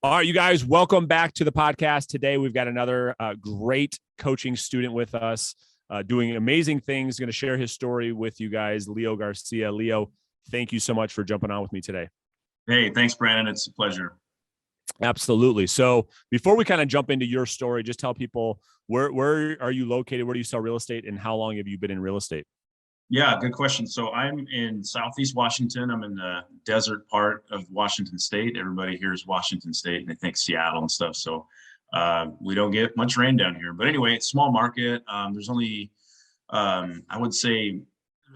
All right, you guys, welcome back to the podcast. Today, we've got another great coaching student with us doing amazing things. Going to share his story with you guys, Leo Garcia. Leo, thank you so much for jumping on with me today. Hey, thanks, Brandon. It's a pleasure. Absolutely. So before we kind of jump into your story, just tell people where are you located? Where do you sell real estate? And how long have you been in real estate? Yeah, good question. So I'm in Southeast Washington. I'm in the desert part of Washington State. Everybody here is Washington State, and they think Seattle and stuff. So we don't get much rain down here. But anyway, it's a small market. There's only, I would say,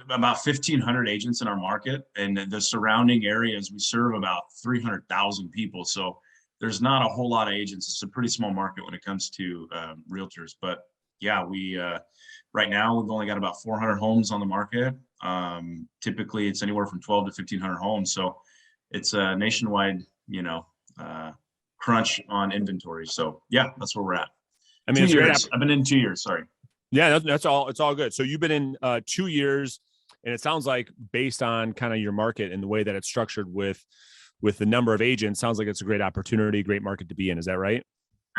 about 1,500 agents in our market. And the surrounding areas, we serve about 300,000 people. So there's not a whole lot of agents. It's a pretty small market when it comes to realtors. But yeah, right now we've only got about 400 homes on the market. Typically it's anywhere from 12 to 1,500 homes. So it's a nationwide, crunch on inventory. So yeah, that's where we're at. I mean, 2 years. I've been in 2 years. Sorry. Yeah, that's all. It's all good. So you've been in 2 years, and it sounds like based on kind of your market and the way that it's structured with the number of agents, sounds like it's a great opportunity, great market to be in. Is that right?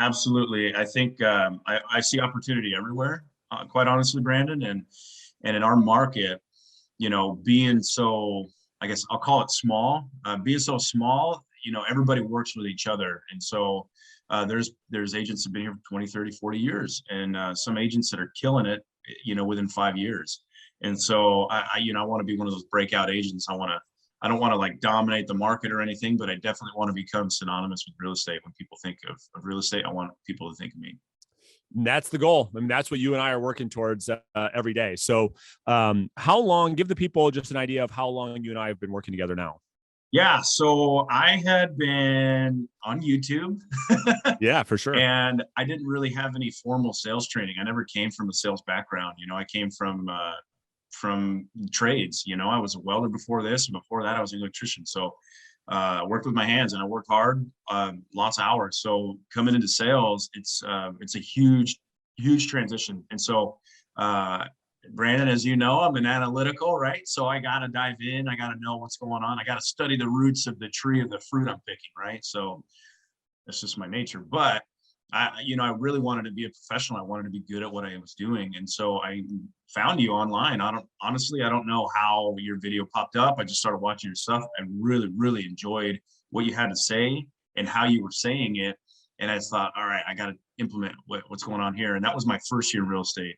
Absolutely. I think I see opportunity everywhere, quite honestly, Brandon. And in our market, being so, I guess I'll call it small, being so small, everybody works with each other. And so there's agents that have been here for 20, 30, 40 years, and some agents that are killing it, within 5 years. And so I want to be one of those breakout agents. I don't want to like dominate the market or anything, but I definitely want to become synonymous with real estate. When people think of real estate, I want people to think of me. And that's the goal. I mean, that's what you and I are working towards every day. So how long, give the people just an idea of how long you and I have been working together now. Yeah. So I had been on YouTube. Yeah, for sure. And I didn't really have any formal sales training. I never came from a sales background. I came from trades. I was a welder before this, and before that I was an electrician. So I worked with my hands and I worked hard, lots of hours. So coming into sales, it's a huge transition. And so Brandon, as you know, I'm an analytical, right? So I got to dive in. I got to know what's going on. I got to study the roots of the tree of the fruit I'm picking, right? So that's just my nature. But I really wanted to be a professional. I wanted to be good at what I was doing. And so I found you online. I don't know how your video popped up. I just started watching your stuff and really, really enjoyed what you had to say and how you were saying it. And I thought, all right, I got to implement what's going on here. And that was my first year in real estate.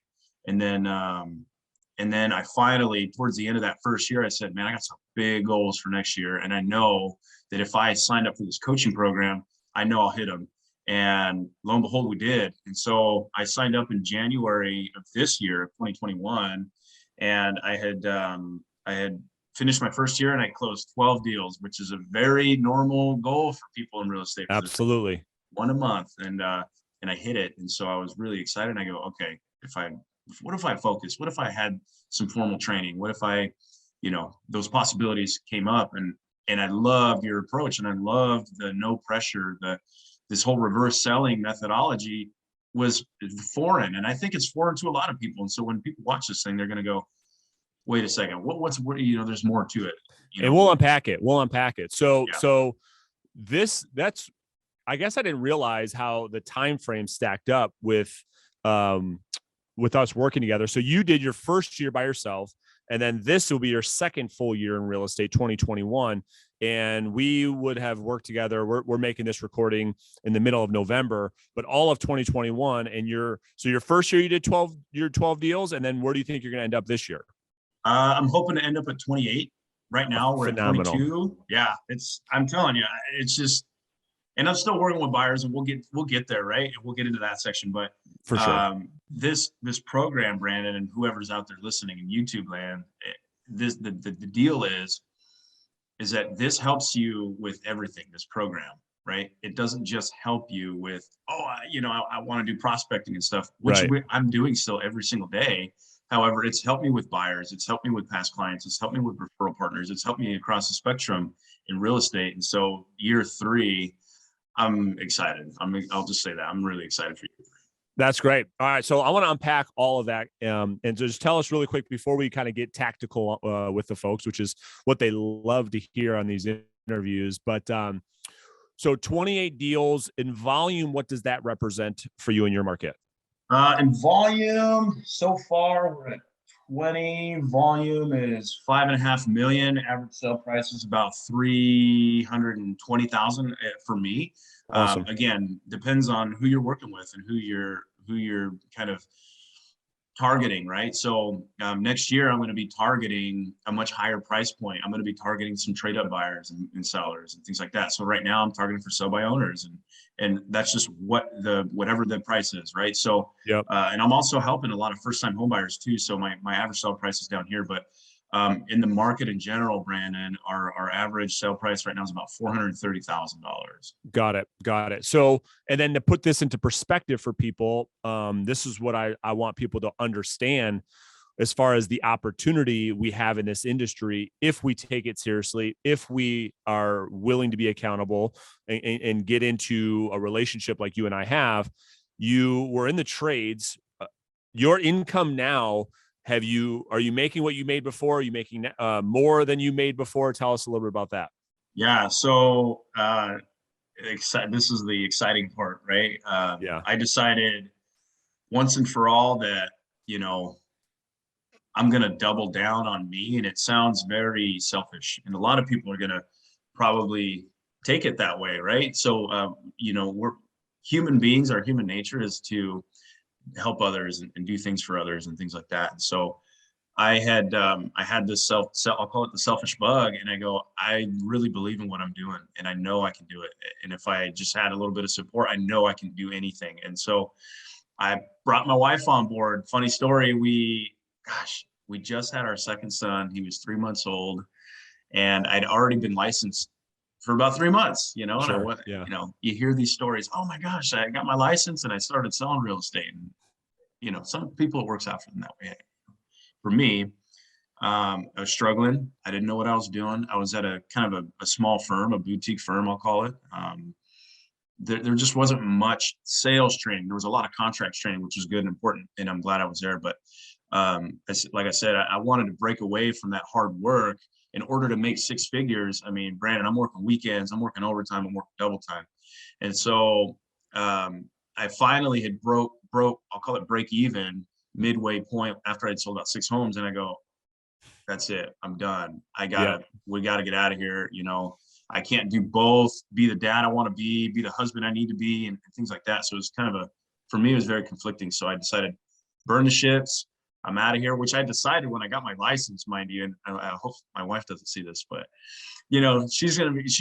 And then I finally, towards the end of that first year, I said, man, I got some big goals for next year. And I know that if I signed up for this coaching program, I know I'll hit them. And lo and behold, we did. And so I signed up in January of this year, of 2021. And I had finished my first year and I closed 12 deals, which is a very normal goal for people in real estate. Absolutely. One a month. And I hit it. And so I was really excited. And I go, okay, what if I focus? What if I had some formal training? What if I, those possibilities came up, and I loved your approach, and I loved the no pressure, this whole reverse selling methodology was foreign. And I think it's foreign to a lot of people. And so when people watch this thing, they're going to go, wait a second, what's there's more to it. And we'll unpack it. So, yeah. So that's, I guess I didn't realize how the time frame stacked up with us working together. So you did your first year by yourself, and then this will be your second full year in real estate, 2021. And we would have worked together. We're making this recording in the middle of November, but all of 2021. And your first year you did 12 deals. And then where do you think you're going to end up this year? I'm hoping to end up at 28. Right now we're phenomenal. At 22. Yeah, I'm telling you, it's just, and I'm still working with buyers, and we'll get there, right? And we'll get into that section. But for sure, this program, Brandon, and whoever's out there listening in YouTube land, the deal is that this helps you with everything. This program, right? It doesn't just help you with, I want to do prospecting and stuff, which right. I'm doing still every single day. However, it's helped me with buyers. It's helped me with past clients. It's helped me with referral partners. It's helped me across the spectrum in real estate. And so year 3, I'm excited. I'll just say that I'm really excited for you. That's great. All right. So I want to unpack all of that. And just tell us really quick before we kind of get tactical with the folks, which is what they love to hear on these interviews. But So 28 deals in volume. What does that represent for you in your market? In volume, so far we're at 20. Volume is 5.5 million. Average sale price is about 320,000 for me. Awesome. Again, depends on who you're working with and who you're kind of targeting, right? So next year I'm going to be targeting a much higher price point. I'm going to be targeting some trade up buyers and sellers and things like that. So right now I'm targeting for sell by owners, and that's just whatever the price is, right? So Yep. And I'm also helping a lot of first time home buyers too. So my average sale price is down here, but in the market in general, Brandon, our average sale price right now is about $430,000. Got it. So, and then to put this into perspective for people, this is what I want people to understand as far as the opportunity we have in this industry. If we take it seriously, if we are willing to be accountable and get into a relationship like you and I have, you were in the trades, your income now, are you making what you made before? Are you making more than you made before? Tell us a little bit about that. Yeah. So this is the exciting part, right? Yeah. I decided once and for all that, I'm going to double down on me. And it sounds very selfish. And a lot of people are going to probably take it that way, right? So, we're human beings, our human nature is to help others and do things for others and things like that. And so I had this I'll call it the selfish bug. And I go, I really believe in what I'm doing and I know I can do it. And if I just had a little bit of support, I know I can do anything. And so I brought my wife on board. Funny story. We just had our second son. He was 3 months old and I'd already been licensed for about 3 months, and Sure. Yeah. You hear these stories. Oh my gosh, I got my license and I started selling real estate. And, some people, it works out for them that way. For me, I was struggling. I didn't know what I was doing. I was at a kind of a small firm, a boutique firm, I'll call it. There just wasn't much sales training. There was a lot of contracts training, which was good and important. And I'm glad I was there. But like I said, I wanted to break away from that hard work in order to make six figures. I mean, Brandon, I'm working weekends, I'm working overtime, I'm working double time. And so I finally had broke, I'll call it break even midway point after I'd sold out 6 homes. And I go, that's it. I'm done. We got to get out of here. I can't do both, be the dad I want to be the husband I need to be, and things like that. So it was kind of for me, it was very conflicting. So I decided, burn the ships. I'm out of here, which I decided when I got my license, mind you. And I hope my wife doesn't see this, but she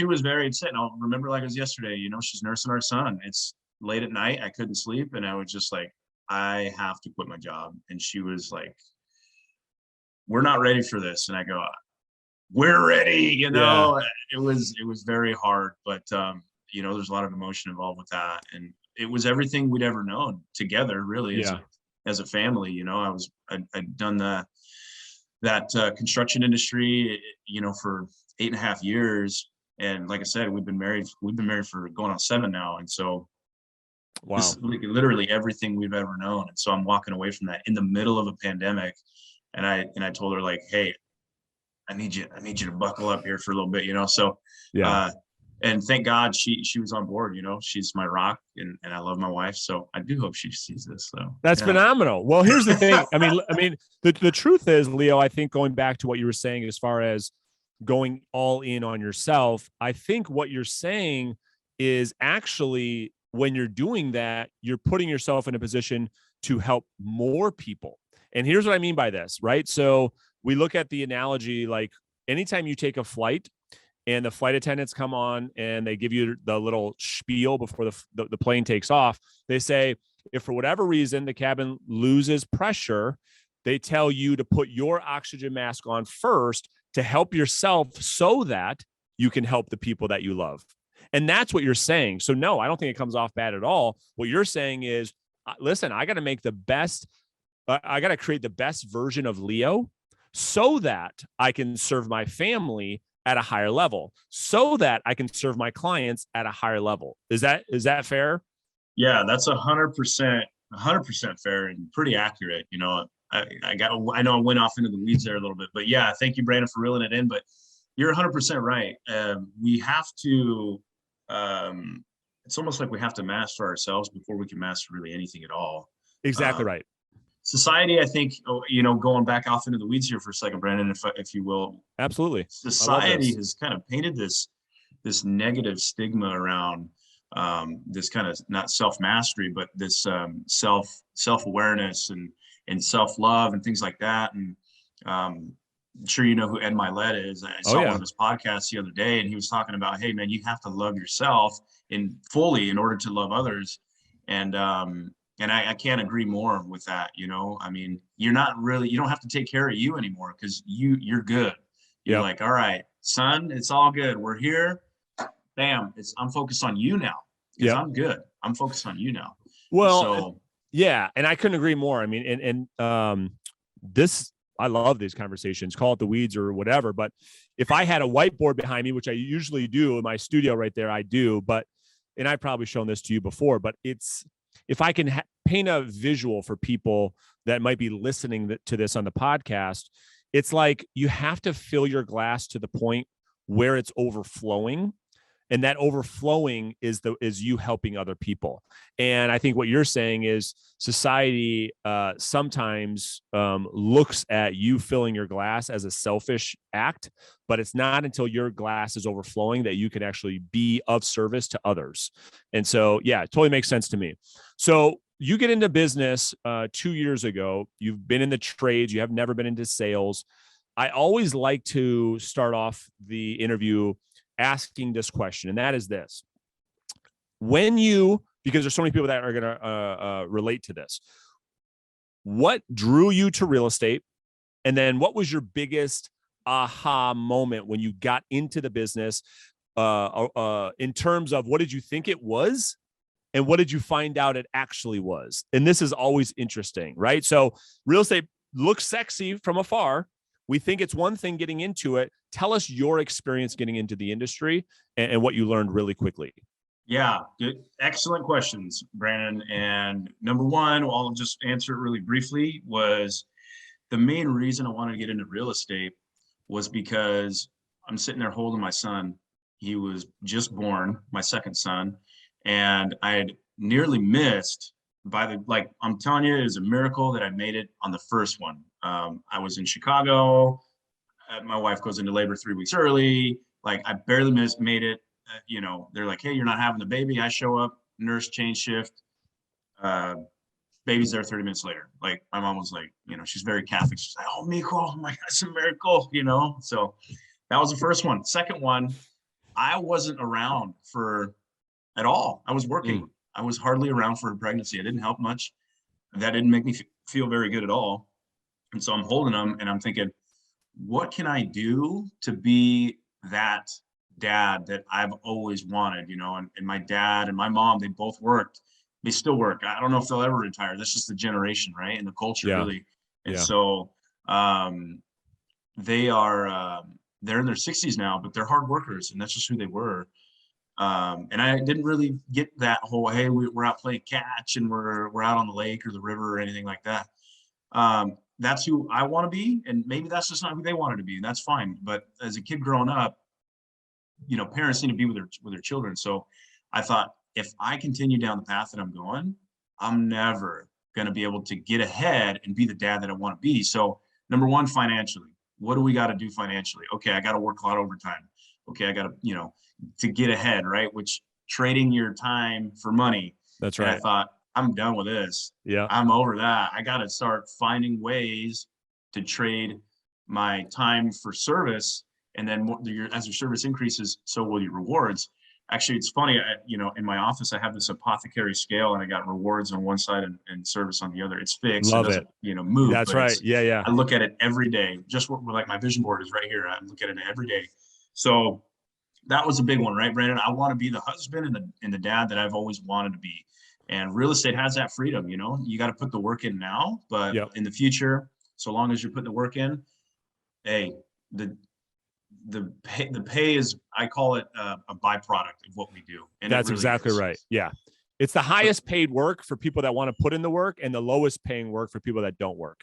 was very upset. And I'll remember like it was yesterday, she's nursing our son. It's late at night. I couldn't sleep. And I was just like, I have to quit my job. And she was like, we're not ready for this. And I go, we're ready. Yeah. It was very hard, but there's a lot of emotion involved with that. And it was everything we'd ever known together, really. As a family, I'd done that construction industry, for 8.5 years. And like I said, we've been married for going on 7 now. And so this is literally everything we've ever known. And so I'm walking away from that in the middle of a pandemic. And I told her, like, hey, I need you to buckle up here for a little bit, So, yeah. And thank God she was on board, she's my rock and I love my wife. So I do hope she sees this. So that's phenomenal. Well, here's the thing. I mean, the truth is, Leo, I think going back to what you were saying, as far as going all in on yourself, I think what you're saying is actually when you're doing that, you're putting yourself in a position to help more people. And here's what I mean by this, right? So we look at the analogy, like anytime you take a flight and the flight attendants come on and they give you the little spiel before the plane takes off, they say, if for whatever reason the cabin loses pressure, they tell you to put your oxygen mask on first to help yourself so that you can help the people that you love. And that's what you're saying. So no, I don't think it comes off bad at all. What you're saying is, listen, I got to make the best, I got to create the best version of Leo so that I can serve my family at a higher level, so that I can serve my clients at a higher level. Is that fair? Yeah, that's 100% fair and pretty accurate. I know I went off into the weeds there a little bit, but yeah, thank you, Brandon, for reeling it in. But you're 100% right. We have to it's almost like we have to master ourselves before we can master really anything at all. Exactly right. Society, I think, going back off into the weeds here for a second, Brandon, if you will. Absolutely. Society has kind of painted this negative stigma around this kind of not self-mastery, but this self-awareness and self-love and things like that. And I'm sure you know who Ed Milet is. I saw one of his podcasts the other day, and he was talking about, hey man, you have to love yourself fully in order to love others. And I can't agree more with that. I mean, you don't have to take care of you anymore because you're good. You're like, all right, son, it's all good. We're here. Bam. I'm focused on you now because I'm good. I'm focused on you now. Well, yeah. And I couldn't agree more. I mean, I love these conversations, call it the weeds or whatever. But if I had a whiteboard behind me, which I usually do in my studio right there, I do. And I've probably shown this to you before, but if I can paint a visual for people that might be listening to this on the podcast, it's like you have to fill your glass to the point where it's overflowing. And that overflowing is you helping other people. And I think what you're saying is society sometimes looks at you filling your glass as a selfish act, but it's not until your glass is overflowing that you can actually be of service to others. And so, yeah, it totally makes sense to me. So you get into business 2 years ago. You've been in the trades. You have never been into sales. I always like to start off the interview asking this question, and that is this: because there's so many people that are going to relate to this, what drew you to real estate? And then what was your biggest aha moment when you got into the business in terms of what did you think it was and what did you find out it actually was? And this is always interesting, right? So real estate looks sexy from afar. We think it's one thing getting into it. Tell us your experience getting into the industry and what you learned really quickly. Yeah, good. Excellent questions, Brandon. And number one, I'll just answer it really briefly, was the main reason I wanted to get into real estate was because I'm sitting there holding my son. He was just born, my second son, and I had nearly missed I'm telling you, it was a miracle that I made it on the first one. I was in Chicago. My wife goes into labor 3 weeks early. Like I barely made it. They're like, hey, you're not having the baby. I show up, nurse change shift. Baby's there 30 minutes later. Like my mom was like, she's very Catholic. She's like, oh, Miko, oh my God, it's a miracle, So that was the first one. Second one, I wasn't around at all. I was working. I was hardly around for a pregnancy. I didn't help much. That didn't make me feel very good at all. And so I'm holding them and I'm thinking, what can I do to be that dad that I've always wanted, and my dad and my mom, they both worked. They still work. I don't know if they'll ever retire. That's just the generation, right? And the culture really. And so they are, they're in their 60s now, but they're hard workers and that's just who they were. And I didn't really get that whole, hey, we're out playing catch and we're out on the lake or the river or anything like that. That's who I want to be. And maybe that's just not who they wanted to be. And that's fine. But as a kid growing up, parents need to be with their children. So I thought, if I continue down the path that I'm going, I'm never going to be able to get ahead and be the dad that I want to be. So number one, financially, what do we got to do financially? Okay, I got to work a lot of overtime. Okay, I got to, to get ahead, right? Which trading your time for money. That's right. And I thought, I'm done with this. Yeah. I'm over that. I got to start finding ways to trade my time for service. And then as your service increases, so will your rewards. Actually, it's funny, in my office, I have this apothecary scale and I got rewards on one side and service on the other. It's fixed. Love it doesn't, move. That's right. Yeah. I look at it every day. Just like my vision board is right here. I look at it every day. So that was a big one, right, Brandon? I want to be the husband and the dad that I've always wanted to be. And real estate has that freedom, you got to put the work in now, but in the future, so long as you're putting the work in, hey, the pay is, I call it a byproduct of what we do. And that's really exactly right. Yeah. It's the highest paid work for people that want to put in the work and the lowest paying work for people that don't work,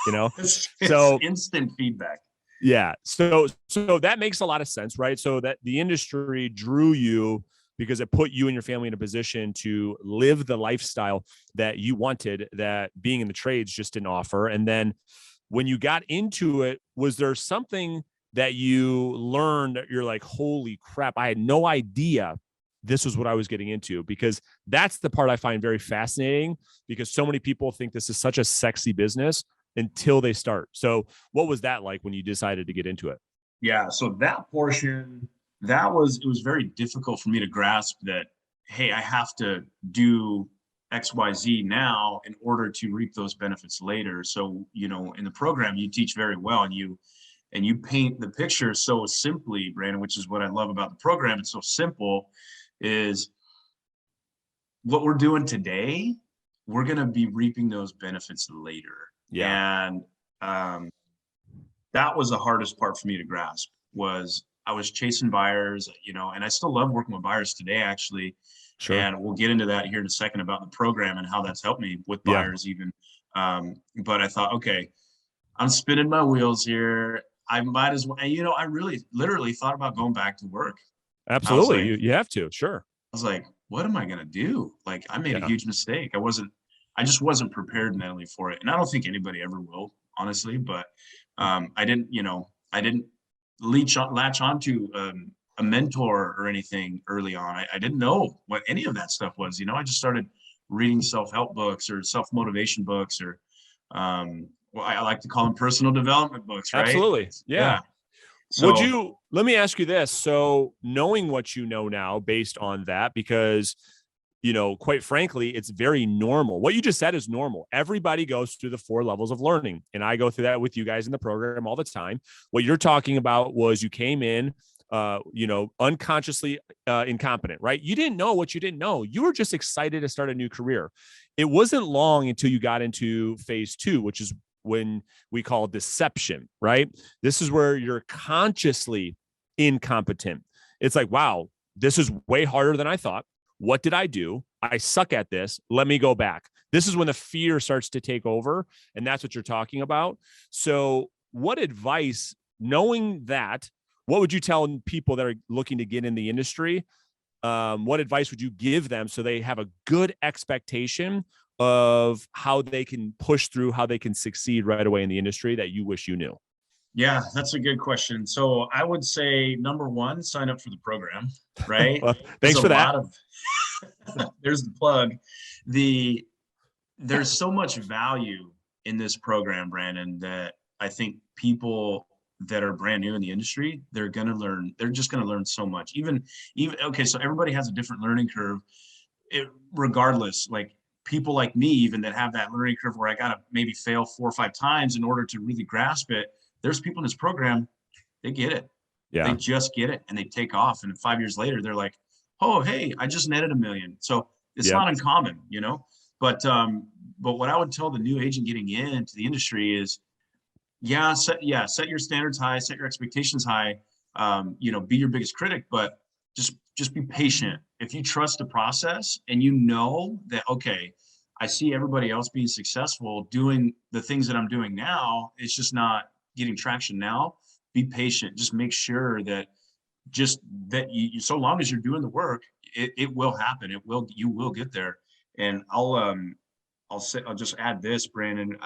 it's so instant feedback. Yeah. So that makes a lot of sense, right? So that the industry drew you because it put you and your family in a position to live the lifestyle that you wanted, that being in the trades just didn't offer. And then when you got into it, was there something that you learned that you're like, holy crap, I had no idea this was what I was getting into? Because that's the part I find very fascinating, because so many people think this is such a sexy business until they start. So what was that like when you decided to get into it? Yeah. So that portion, it was very difficult for me to grasp that, hey, I have to do XYZ now in order to reap those benefits later. So, in the program, you teach very well, and you paint the picture so simply, Brandon, which is what I love about the program. It's so simple, is what we're doing today, we're going to be reaping those benefits later. Yeah. And that was the hardest part for me to grasp. Was I was chasing buyers, and I still love working with buyers today, actually. Sure. And we'll get into that here in a second about the program and how that's helped me with Yeah. buyers even. But I thought, okay, I'm spinning my wheels here. I might as well, I really literally thought about going back to work. Absolutely. Like, you have to. Sure. I was like, what am I going to do? Like, I made a Yeah. huge mistake. I just wasn't prepared mentally for it. And I don't think anybody ever will, honestly, but I didn't latch onto a mentor or anything early on. I didn't know what any of that stuff was. I just started reading self-help books or self-motivation books, or well, I like to call them personal development books, right? Absolutely. Yeah. So, let me ask you this. So knowing what you know now based on that, because, quite frankly, it's very normal. What you just said is normal. Everybody goes through the 4 levels of learning. And I go through that with you guys in the program all the time. What you're talking about was you came in, unconsciously incompetent, right? You didn't know what you didn't know. You were just excited to start a new career. It wasn't long until you got into phase 2, which is when we call deception, right? This is where you're consciously incompetent. It's like, wow, this is way harder than I thought. What did I do? I suck at this. Let me go back. This is when the fear starts to take over. And that's what you're talking about. So what advice, knowing that, what would you tell people that are looking to get in the industry? What advice would you give them so they have a good expectation of how they can push through, how they can succeed right away in the industry that you wish you knew? yeah, that's a good question. So I would say, number 1, sign up for the program, right? Well, thanks for that. There's the plug. There's so much value in this program, Brandon, that I think people that are brand new in the industry, they're just going to learn so much. Even, okay, so everybody has a different learning curve. Regardless, like people like me, even that have that learning curve where I got to maybe fail 4 or 5 times in order to really grasp it. There's people in this program, they get it. Yeah. They just get it and they take off. And 5 years later, they're like, oh, hey, I just netted $1 million. So it's not uncommon, but what I would tell the new agent getting into the industry is, set your standards high, set your expectations high, be your biggest critic, but just be patient. If you trust the process and that, okay, I see everybody else being successful doing the things that I'm doing now, it's just not getting traction now. Be patient. Just make sure that you so long as you're doing the work, it will happen. You will get there. And I'll just add this, Brandon.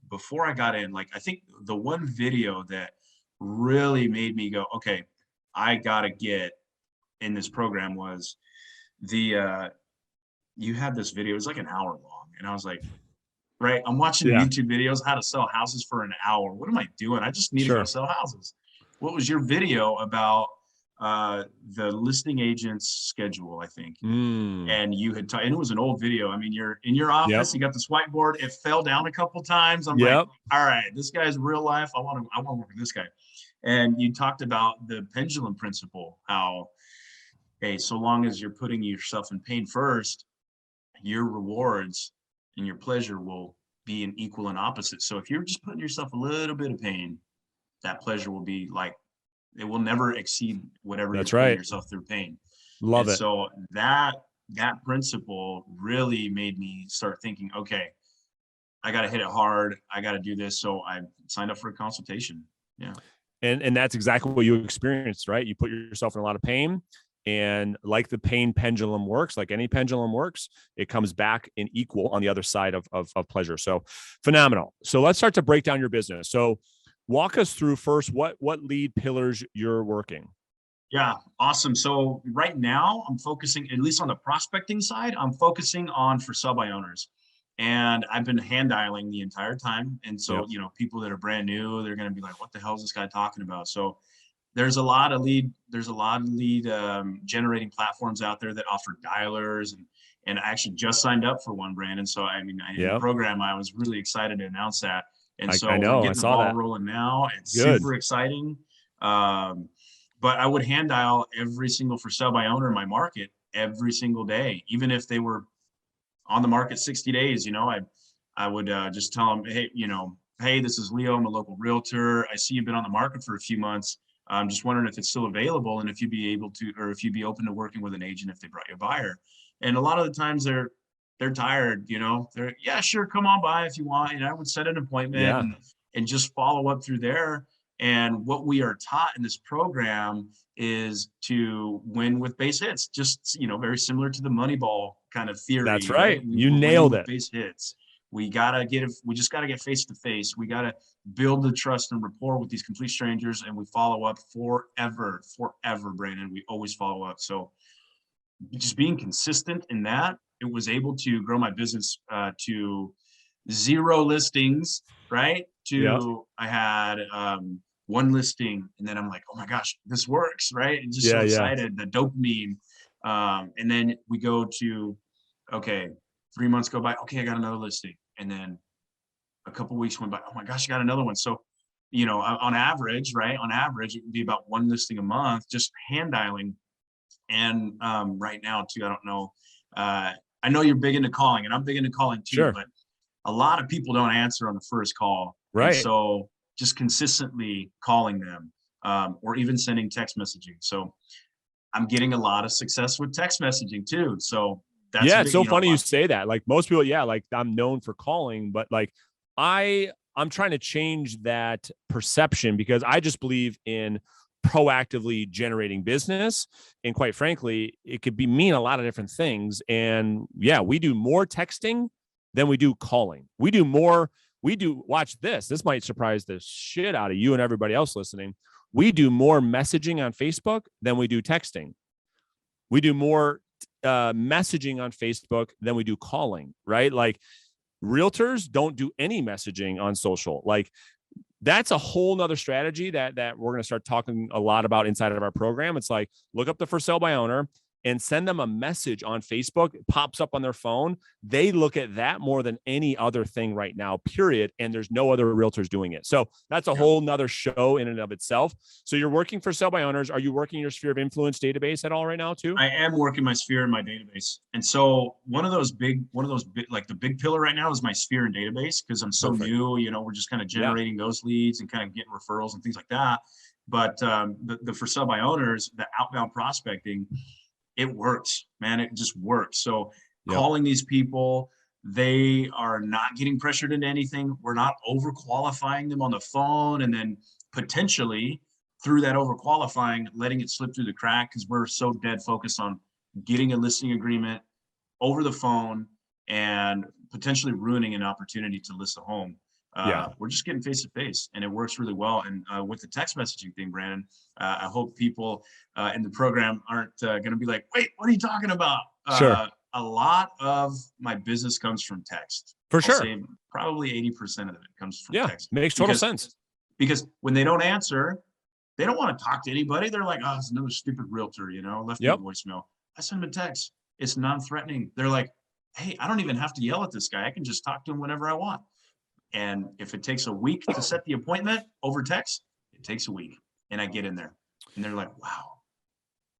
Before I got in, like, I think the one video that really made me go, okay, I gotta get in this program was you had this video. It was like an hour long, and I was like, right, I'm watching YouTube videos how to sell houses for an hour. What am I doing? I just need to go sell houses. What was your video about the listing agent's schedule, I think? And you had and it was an old video. I mean, you're in your office, you got this whiteboard, it fell down a couple times. I'm like, all right, this guy's real life. I want to work with this guy. And you talked about the pendulum principle, how, hey, so long as you're putting yourself in pain first, your rewards and your pleasure will be an equal and opposite. So if you're just putting yourself a little bit of pain, that pleasure will be like, it will never exceed whatever you're putting yourself through pain. Love it. So that principle really made me start thinking, okay, I got to hit it hard. I got to do this. So I signed up for a consultation. Yeah. And that's exactly what you experienced, right? You put yourself in a lot of pain And like the pain pendulum works, like any pendulum works, it comes back in equal on the other side of pleasure. So phenomenal. So let's start to break down your business. So walk us through first what lead pillars you're working. Yeah, awesome. So right now I'm focusing, at least on the prospecting side, I'm focusing on for sell by owners. And I've been hand dialing the entire time. And so, people that are brand new, they're going to be like, what the hell is this guy talking about? So there's a lot of lead generating platforms out there that offer dialers, and I actually just signed up for one, Brandon. So in the program, I was really excited to announce that. And so I know, we're getting the ball rolling now. It's super exciting. But I would hand dial every single for sale by owner in my market every single day, even if they were on the market 60 days. I would just tell them, hey, this is Leo. I'm a local realtor. I see you've been on the market for a few months. I'm just wondering if it's still available, and if you'd be able to, or if you'd be open to working with an agent if they brought you a buyer. And a lot of the times they're tired, they're, yeah, sure, come on by if you want. I would set an appointment and just follow up through there. And what we are taught in this program is to win with base hits, just, very similar to the Moneyball kind of theory. That's right. You nailed it. Base hits. We just got to get face to face. We got to build the trust and rapport with these complete strangers, and we follow up forever, Brandon. We always follow up. So just being consistent in that, it was able to grow my business to 0 listings, right? I had one listing, and then I'm like, oh my gosh, this works, right? And just so excited, the dopamine. And then we go to, okay, 3 months go by. Okay, I got another listing. And then a couple of weeks went by. Oh my gosh, I got another one. So, on average, it would be about one listing a month, just hand dialing. And right now too, I don't know. I know you're big into calling, and I'm big into calling too, but a lot of people don't answer on the first call. Right. And so just consistently calling them, or even sending text messaging. So I'm getting a lot of success with text messaging too. So that's it's so funny you say that. Like most people, like I'm known for calling, but like I'm trying to change that perception, because I just believe in proactively generating business. And quite frankly, it could mean a lot of different things. And we do more texting than we do calling. Watch this. This might surprise the shit out of you and everybody else listening. We do more messaging on Facebook than we do texting. We do more messaging on Facebook than we do calling, right? Like realtors don't do any messaging on social. Like that's a whole nother strategy that we're going to start talking a lot about inside of our program. It's like, look up the for sale by owner and send them a message on Facebook. It pops up on their phone. They look at that more than any other thing right now, period. And there's no other realtors doing it. So that's a whole nother show in and of itself. So you're working for sell by owners. Are you working your sphere of influence database at all right now too? I am working my sphere in my database. And so one of those big, like the big pillar right now is my sphere and database, because I'm so new, we're just kind of generating those leads and kind of getting referrals and things like that. But the for sell by owners, the outbound prospecting, it works, man. It just works. So calling these people, they are not getting pressured into anything. We're not overqualifying them on the phone, and then potentially through that overqualifying, letting it slip through the crack, because we're so dead focused on getting a listing agreement over the phone and potentially ruining an opportunity to list a home. We're just getting face to face, and it works really well. And with the text messaging thing, Brandon, I hope people in the program aren't going to be like, wait, what are you talking about? A lot of my business comes from text. For sure. Say probably 80% of it comes from text. Makes total sense. Because when they don't answer, they don't want to talk to anybody. They're like, oh, it's another stupid realtor, left me a voicemail. I send them a text. It's non-threatening. They're like, hey, I don't even have to yell at this guy. I can just talk to him whenever I want. And if it takes a week to set the appointment over text, it takes a week. And I get in there and they're like, wow.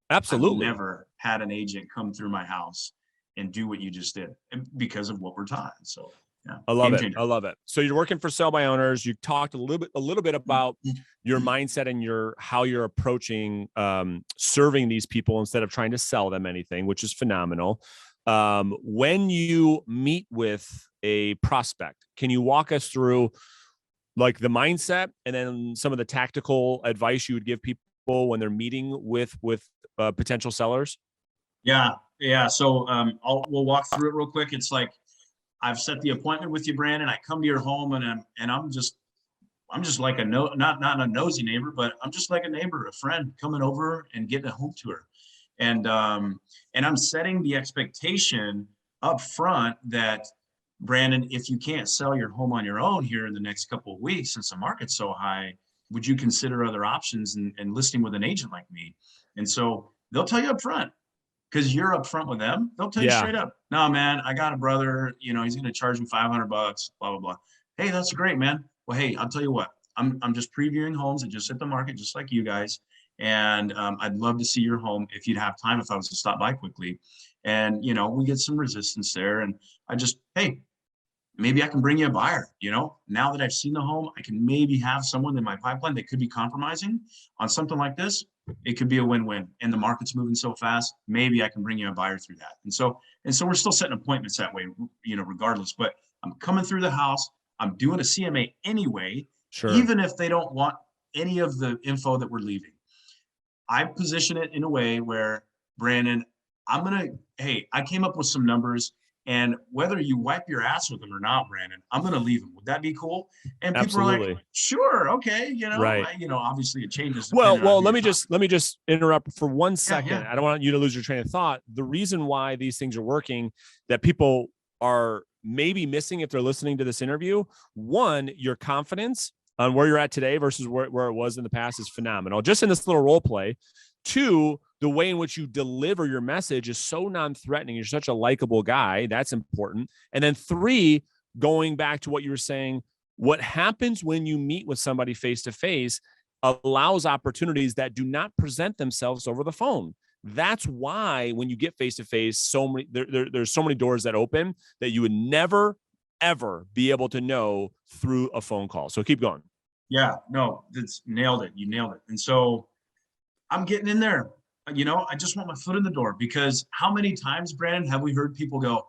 Absolutely. I've never had an agent come through my house and do what you just did, because of what we're taught. So I love it. I love it. So you're working for sell by owners. You talked a little bit about your mindset and how you're approaching serving these people instead of trying to sell them anything, which is phenomenal. When you meet with a prospect, can you walk us through like the mindset and then some of the tactical advice you would give people people when they're meeting with potential sellers? Yeah. So we'll walk through it real quick. It's like, I've set the appointment with you, Brandon. I come to your home and I'm just like not a nosy neighbor, but I'm just like a neighbor, a friend coming over and getting a home tour. And I'm setting the expectation up front that, Brandon, if you can't sell your home on your own here in the next couple of weeks, since the market's so high, would you consider other options and listing with an agent like me? And so they'll tell you up front, because you're up front with them. They'll tell you straight up, no, man, I got a brother, he's going to charge me $500, blah, blah, blah. Hey, that's great, man. Well, hey, I'll tell you what, I'm just previewing homes that just hit the market, just like you guys. And I'd love to see your home if you'd have time, if I was to stop by quickly. And, we get some resistance there. And hey, maybe I can bring you a buyer. Now that I've seen the home, I can maybe have someone in my pipeline that could be compromising on something like this. It could be a win-win, and the market's moving so fast. Maybe I can bring you a buyer through that. And so we're still setting appointments that way, regardless, but I'm coming through the house. I'm doing a CMA anyway, even if they don't want any of the info that we're leaving. I position it in a way where, Brandon, I came up with some numbers, and whether you wipe your ass with them or not, Brandon, I'm going to leave them. Would that be cool? And people are like, sure. Okay. Obviously it changes. Well, let me just interrupt for 1 second. Yeah. I don't want you to lose your train of thought. The reason why these things are working that people are maybe missing if they're listening to this interview, one, your confidence on where you're at today versus where it was in the past is phenomenal. Just in this little role play. Two, the way in which you deliver your message is so non-threatening. You're such a likable guy. That's important. And then three, going back to what you were saying, what happens when you meet with somebody face-to-face allows opportunities that do not present themselves over the phone. That's why when you get face-to-face, there's so many doors that open that you would never, ever be able to know through a phone call. So keep going. Yeah, no, that's nailed it. You nailed it. And so I'm getting in there. I just want my foot in the door, because how many times, Brandon, have we heard people go,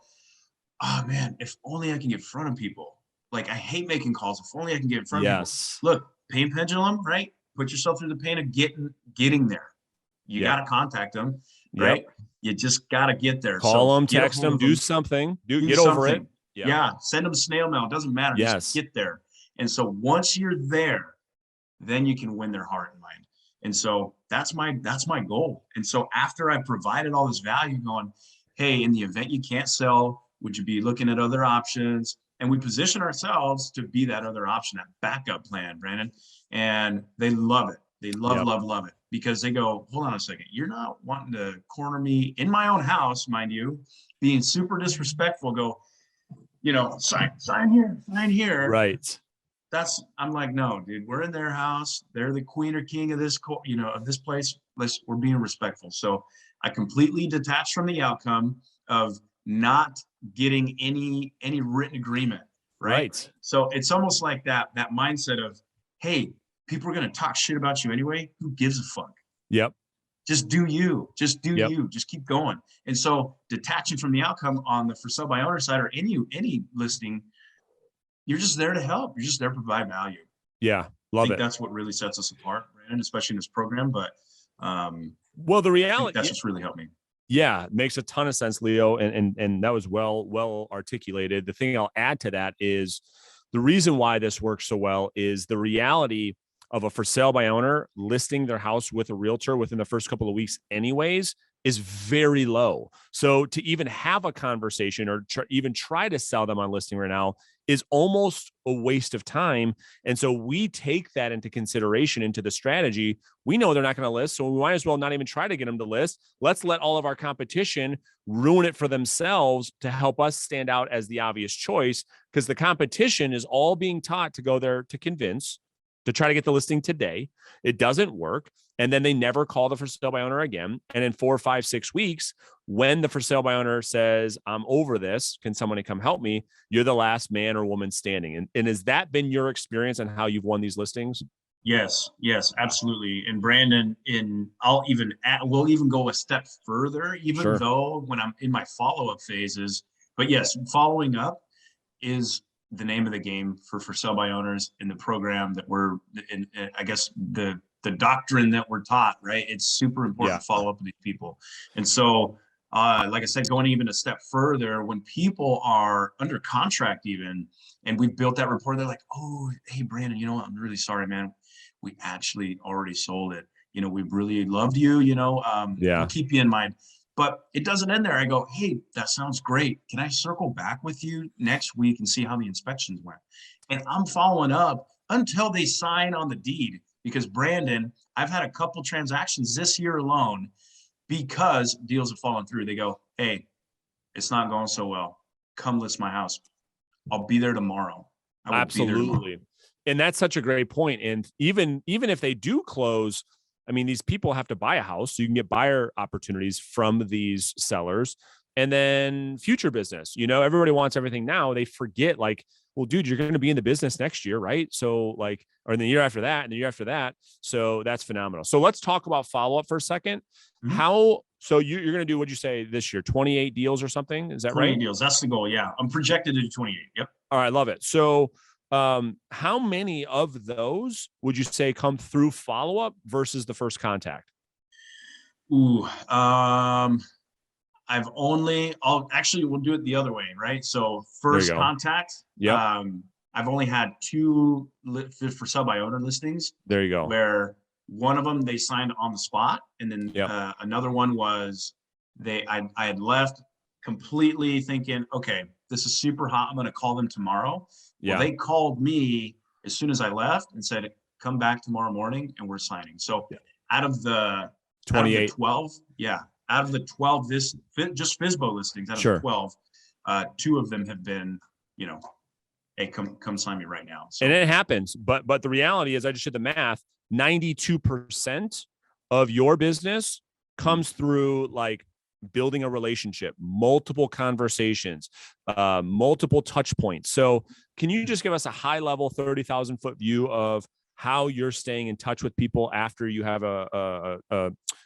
oh man, if only I can get in front of people. Like, I hate making calls. If only I can get in front of people. Look, pain pendulum, right? Put yourself through the pain of getting there. You got to contact them, right? You just got to get there. Call them, text them, do something, get over it. Yeah. Send them snail mail. It doesn't matter. Just get there. And so once you're there, then you can win their heart and mind. And so that's my goal. And so after I provided all this value, going, hey, in the event you can't sell, would you be looking at other options? And we position ourselves to be that other option, that backup plan, Brandon. And they love it. They love it, because they go, hold on a second. You're not wanting to corner me in my own house, mind you, being super disrespectful. Go, sign here. Right. I'm like, no, dude, we're in their house. They're the queen or king of this, of this place. We're being respectful. So I completely detached from the outcome of not getting any written agreement. Right. So it's almost like that mindset of, hey, people are going to talk shit about you anyway. Who gives a fuck? Yep. Just do you. Just do you. Just keep going. And so detaching from the outcome on the for sale by owner side or any listing, you're just there to help. You're just there to provide value. Yeah. Love it. That's what really sets us apart, Brandon, especially in this program. But the reality, that's what's really helped me. Yeah, it makes a ton of sense, Leo. And that was well articulated. The thing I'll add to that is the reason why this works so well is the reality of a for sale by owner listing their house with a realtor within the first couple of weeks anyways is very low. So to even have a conversation or even try to sell them on listing right now is almost a waste of time. And so we take that into consideration into the strategy. We know they're not going to list, so we might as well not even try to get them to list. Let's let all of our competition ruin it for themselves to help us stand out as the obvious choice, because the competition is all being taught to go there to convince, to try to get the listing today. It doesn't work. And then they never call the for sale by owner again. And in 4, 5, 6 weeks, when the for sale by owner says, I'm over this, can somebody come help me? You're the last man or woman standing. And has that been your experience on how you've won these listings? Yes, absolutely. And Brandon, we'll even go a step further, even though when I'm in my follow-up phases, but yes, following up is the name of the game for sale by owners in the program that we're in. I guess the the doctrine that we're taught, right? It's super important to follow up with these people. And so, like I said, going even a step further, when people are under contract even, and we've built that rapport, they're like, oh, hey, Brandon, you know what? I'm really sorry, man. We actually already sold it. You know, we really loved you, you know, we'll keep you in mind. But it doesn't end there. I go, hey, that sounds great. Can I circle back with you next week and see how the inspections went? And I'm following up until they sign on the deed. Because Brandon, I've had a couple transactions this year alone because deals have fallen through. They go, hey, it's not going so well. Come list my house. I'll be there tomorrow. I will be there tomorrow. And that's such a great point. And even if they do close, I mean, these people have to buy a house, so you can get buyer opportunities from these sellers. And then future business, you know, everybody wants everything now. They forget, like, well, dude, you're going to be in the business next year, right? So like, or in the year after that, and the year after that. So that's phenomenal. So let's talk about follow-up for a second. So you're going to do, what'd you say this year, 28 deals or something? Is that 28 right? deals. That's the goal. Yeah. I'm projected to do 28. Yep. All right. Love it. So how many of those would you say come through follow-up versus the first contact? Ooh, we'll do it the other way, right? So first contact, I've only had 2 for sell by owner listings. There you go. Where one of them they signed on the spot, and then another one was I had left completely thinking, okay, this is super hot. I'm going to call them tomorrow. Well, they called me as soon as I left and said, come back tomorrow morning and we're signing. So out of the 28, 12, out of the 12, just FSBO listings, out of the 12, 2 of them have been, you know, hey, come sign me right now. So, and it happens, but the reality is, I just did the math. 92% of your business comes through like building a relationship, multiple conversations, multiple touch points. So can you just give us a high level 30,000 foot view of how you're staying in touch with people after you have a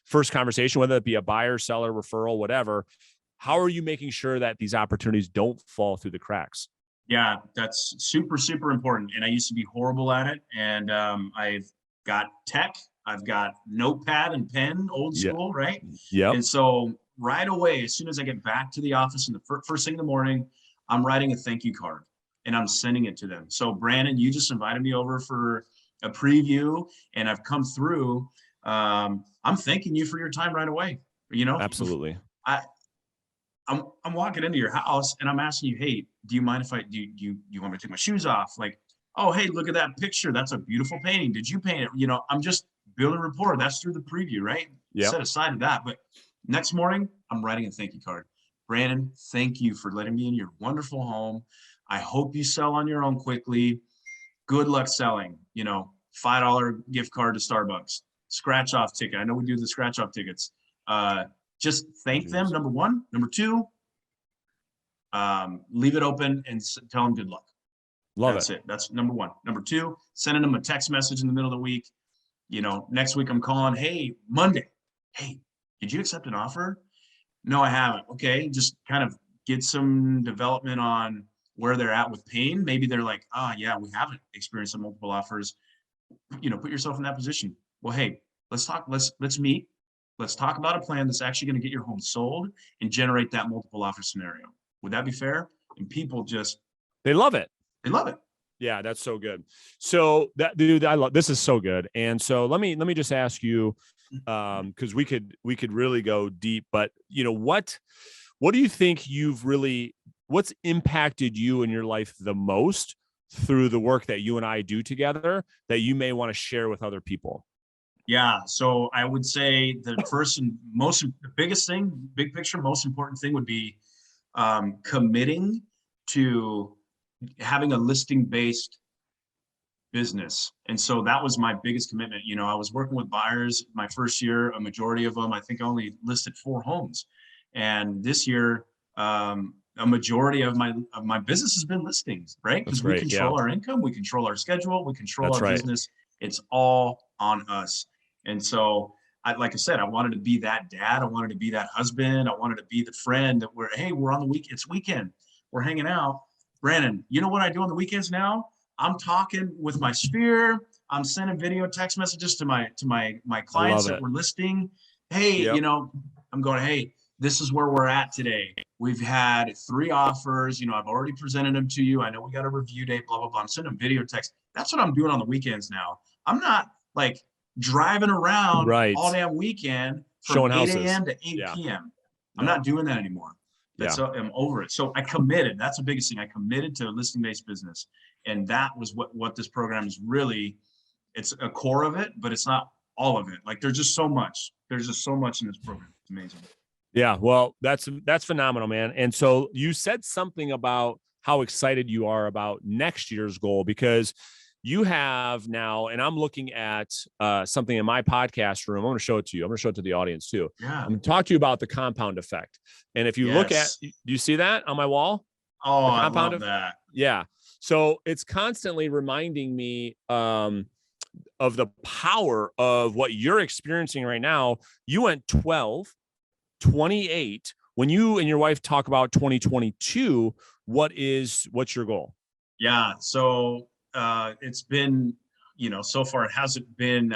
first conversation, whether it be a buyer, seller, referral, whatever? How are you making sure that these opportunities don't fall through the cracks? Yeah, that's super, super important. And I used to be horrible at it. And I've got tech, I've got notepad and pen, old school, right? Yeah. And so right away, as soon as I get back to the office in the first thing in the morning, I'm writing a thank you card and I'm sending it to them. So Brandon, you just invited me over for a preview and I've come through. I'm thanking you for your time right away. You know, absolutely. I'm walking into your house and I'm asking you, hey, do you mind if do you want me to take my shoes off? Like, oh, hey, look at that picture. That's a beautiful painting. Did you paint it? You know, I'm just building rapport. That's through the preview, right? Set aside of that. But next morning, I'm writing a thank you card. Brandon, thank you for letting me in your wonderful home. I hope you sell on your own quickly. Good luck selling. You know, $5 gift card to Starbucks. Scratch off ticket. I know we do the scratch off tickets. Just thank them, number one. Number two, leave it open and tell them good luck. That's it. That's number one. Number two, sending them a text message in the middle of the week. You know, next week I'm calling, hey, Monday. Hey, did you accept an offer? No, I haven't. Okay, just kind of get some development on where they're at with pain. Maybe they're like, yeah, we haven't experienced some multiple offers. You know, put yourself in that position. Well, hey, let's talk. Let's meet. Let's talk about a plan that's actually going to get your home sold and generate that multiple offer scenario. Would that be fair? And people they love it. They love it. Yeah, that's so good. So that, dude, I love, this is so good. And so let me just ask you, because we could really go deep, but you know, what do you think what's impacted you in your life the most through the work that you and I do together that you may want to share with other people? Yeah. So I would say the first and the biggest thing, big picture, most important thing would be committing to having a listing based business. And so that was my biggest commitment. You know, I was working with buyers my first year, a majority of them, I think I only listed 4 homes. And this year, a majority of my business has been listings, right? Because we control our income, we control our schedule, we control our business. It's all on us. And so like I said, I wanted to be that dad. I wanted to be that husband. I wanted to be the friend that we're on the week. It's weekend. We're hanging out. Brandon, you know what I do on the weekends now? I'm talking with my sphere. I'm sending video text messages to my clients that we're listing. Hey, you know, I'm going, hey, this is where we're at today. We've had 3 offers. You know, I've already presented them to you. I know we got a review date, blah, blah, blah. I'm sending video text. That's what I'm doing on the weekends now. I'm not like driving around all damn weekend from showing 8 houses. a.m. to 8 p.m. I'm not doing that anymore. I'm over it. So I committed. That's the biggest thing. I committed to a listing-based business. And that was what this program is really. It's a core of it, but it's not all of it. Like there's just so much. There's just so much in this program. It's amazing. Yeah, well, that's phenomenal, man. And so you said something about how excited you are about next year's goal, because you have now, and I'm looking at something in my podcast room. I'm going to show it to you. I'm going to show it to the audience too. Yeah. I'm going to talk to you about the compound effect. And if you look at, do you see that on my wall? Oh, I love that. Yeah. So it's constantly reminding me of the power of what you're experiencing right now. You went 12, 28. When you and your wife talk about 2022, what's your goal? Yeah. So it's been, you know, so far it hasn't been,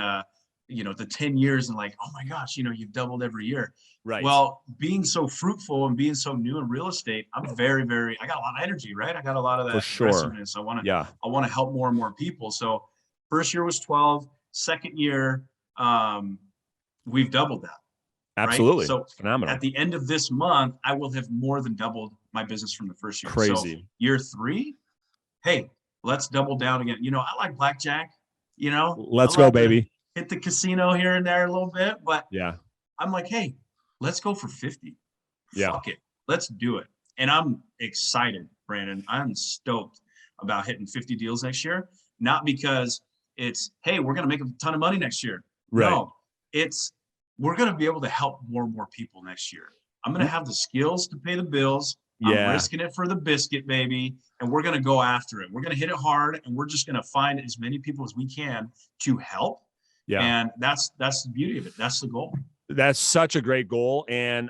you know, the 10 years and like, oh my gosh, you know, you've doubled every year. Right. Well, being so fruitful and being so new in real estate, I'm very, I got a lot of energy, right? I got a lot of that aggressiveness. I want to help more and more people. So first year was 12, second year, we've doubled that. Absolutely. Right? So phenomenal. At the end of this month, I will have more than doubled my business from the first year. Crazy. So year 3, hey, let's double down again. You know, I like blackjack, you know, let's go, baby. Hit the casino here and there a little bit, but I'm like, hey, let's go for 50. Fuck it. Let's do it. And I'm excited, Brandon. I'm stoked about hitting 50 deals next year. Not because it's, hey, we're going to make a ton of money next year. Right. No, it's, we're going to be able to help more and more people next year. I'm going to have the skills to pay the bills. I'm risking it for the biscuit, baby. And we're going to go after it. We're going to hit it hard. And we're just going to find as many people as we can to help. Yeah. And that's the beauty of it. That's the goal. That's such a great goal. And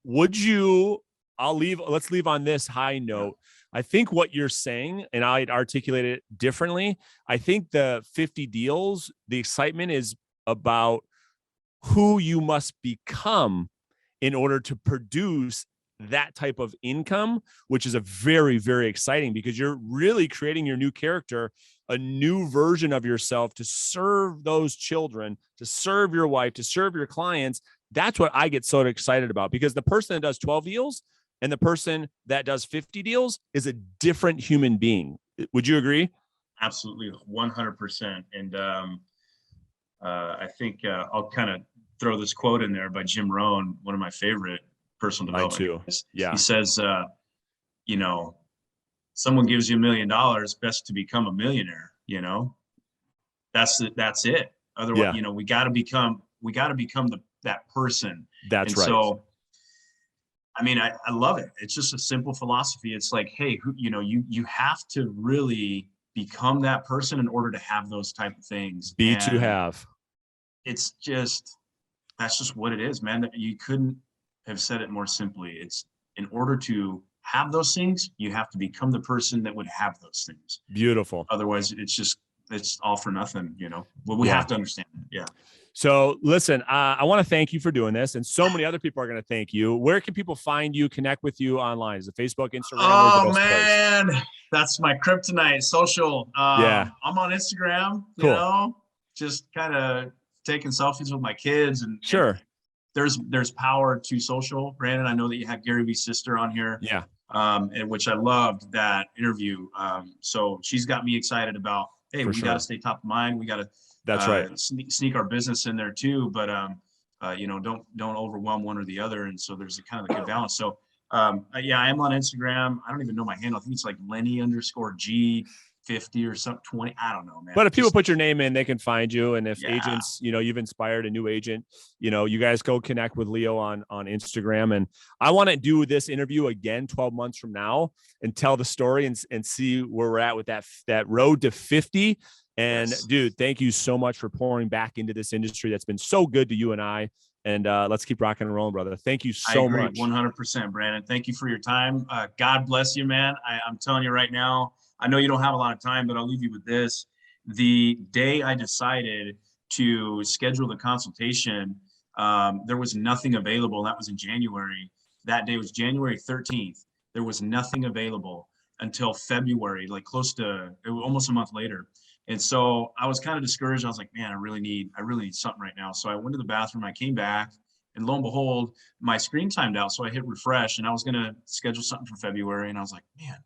let's leave on this high note. I think what you're saying, and I'd articulate it differently. I think the 50 deals, the excitement is about who you must become in order to produce that type of income, which is a very, very exciting, because you're really creating your new character, a new version of yourself to serve those children, to serve your wife, to serve your clients. That's what I get so excited about, because the person that does 12 deals and the person that does 50 deals is a different human being. Would you agree? Absolutely. 100%. And I think I'll kind of throw this quote in there by Jim Rohn, one of my favorite personal development guys. He says, you know, someone gives you $1 million, best to become a millionaire. You know, that's it. Otherwise, you know, we got to become that person. That's right. So, I mean, I love it. It's just a simple philosophy. It's like, hey, you know, you have to really become that person in order to have those type of things. It's just, that's just what it is, man. You couldn't have said it more simply. It's, in order to have those things, you have to become the person that would have those things. Beautiful. Otherwise, it's all for nothing, you know. Well, we have to understand that. Yeah. So listen, I want to thank you for doing this, and so many other people are going to thank you. Where can people find you, connect with you online? Is it Facebook, Instagram? Oh man, that's my kryptonite. Social. I'm on Instagram. You know, just kind of taking selfies with my kids, and and there's power to social. Brandon, I know that you had Gary V's sister on here. Yeah. And which I loved that interview. So she's got me excited about, hey, we got to stay top of mind. We got to. That's right. Sneak our business in there too, but you know, don't overwhelm one or the other. And so there's a kind of a good balance. So yeah, I am on Instagram. I don't even know my handle. I think it's like Lenny_G50 or something 20. I don't know, man. But if people put your name in, they can find you. And if agents, you know, you've inspired a new agent, you know, you guys go connect with Leo on Instagram. And I want to do this interview again 12 months from now and tell the story and see where we're at with that road to 50. And dude, thank you so much for pouring back into this industry that's been so good to you and I. And let's keep rocking and rolling, brother. Thank you so much. 100%, Brandon. Thank you for your time. God bless you, man. I'm telling you right now, I know you don't have a lot of time, but I'll leave you with this. The day I decided to schedule the consultation, there was nothing available. That was in January. That day was January 13th. There was nothing available until February, like close to almost a month later. And so I was kind of discouraged. I was like, man, I really need something right now. So I went to the bathroom, I came back, and lo and behold, my screen timed out. So I hit refresh, and I was going to schedule something for February. And I was like, man,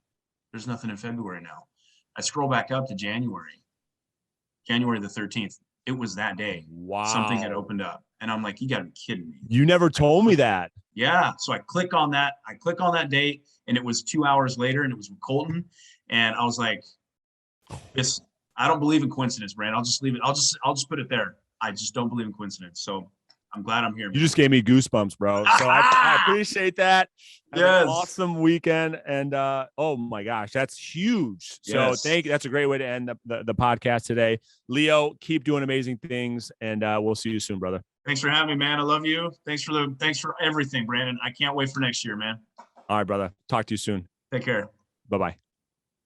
there's nothing in February now. I scroll back up to January the 13th. It was that day. Wow. Something had opened up. And I'm like, you gotta be kidding me. You never told me that. Yeah. So I click on that. I click on that date, and it was 2 hours later, and it was with Colton. And I was like, I don't believe in coincidence, Brand. I'll just leave it. I'll just put it there. I just don't believe in coincidence. So I'm glad I'm here. You just gave me goosebumps, bro. So I appreciate that. Yes. An awesome weekend. And oh my gosh, that's huge. So thank you. That's a great way to end the podcast today. Leo, keep doing amazing things, and we'll see you soon, brother. Thanks for having me, man. I love you. Thanks for everything, Brandon. I can't wait for next year, man. All right, brother. Talk to you soon. Take care. Bye-bye.